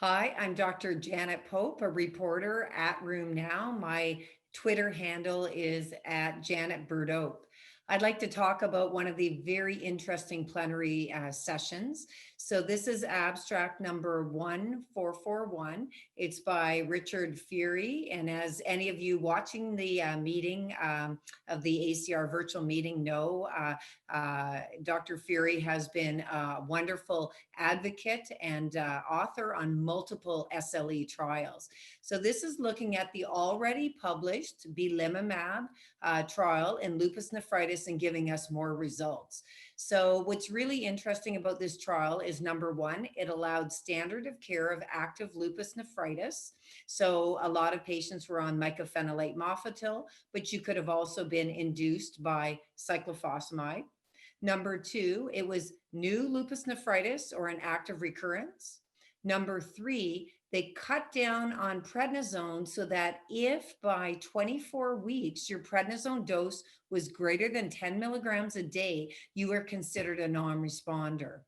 Hi, I'm Dr. Janet Pope, a reporter at Room Now. My Twitter handle is at Janet Burdope. I'd like to talk about one of the very interesting plenary sessions. So this is abstract number 1441. It's by Richard Fury. And as any of you watching the meeting of the ACR virtual meeting know, Dr. Fury has been a wonderful advocate and author on multiple SLE trials. So this is looking at the already published Belimumab trial in lupus nephritis and giving us more results. So what's really interesting about this trial is number one, it allowed standard of care of active lupus nephritis. So a lot of patients were on mycophenolate mofetil, but you could have also been induced by cyclophosphamide. Number two, it was new lupus nephritis or an active recurrence. Number three, they cut down on prednisone so that if by 24 weeks your prednisone dose was greater than 10 milligrams a day, you were considered a non-responder.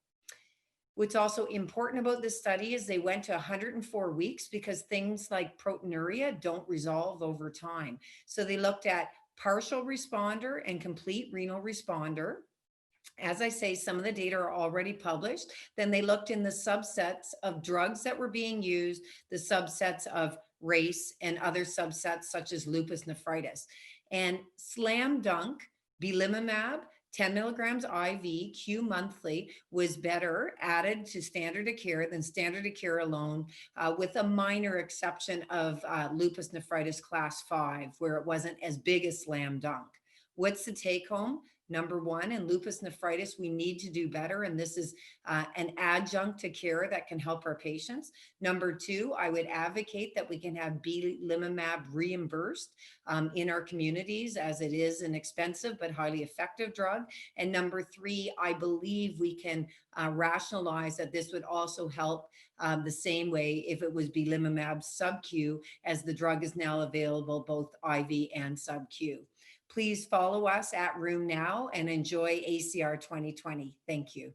What's also important about this study is they went to 104 weeks because things like proteinuria don't resolve over time. So they looked at partial responder and complete renal responder. As I say, some of the data are already published. Then they looked in the subsets of drugs that were being used, the subsets of race and other subsets such as lupus nephritis. And slam dunk, belimumab, 10 milligrams IV Q monthly was better added to standard of care than standard of care alone, with a minor exception of lupus nephritis class 5, where it wasn't as big as slam dunk. What's the take home? Number one, in lupus nephritis, we need to do better, and this is an adjunct to care that can help our patients. Number two, I would advocate that we can have belimumab reimbursed in our communities, as it is an expensive but highly effective drug. And number three, I believe we can rationalize that this would also help the same way if it was belimumab sub-Q, as the drug is now available both IV and sub-Q. Please follow us at Room Now and enjoy ACR 2020. Thank you.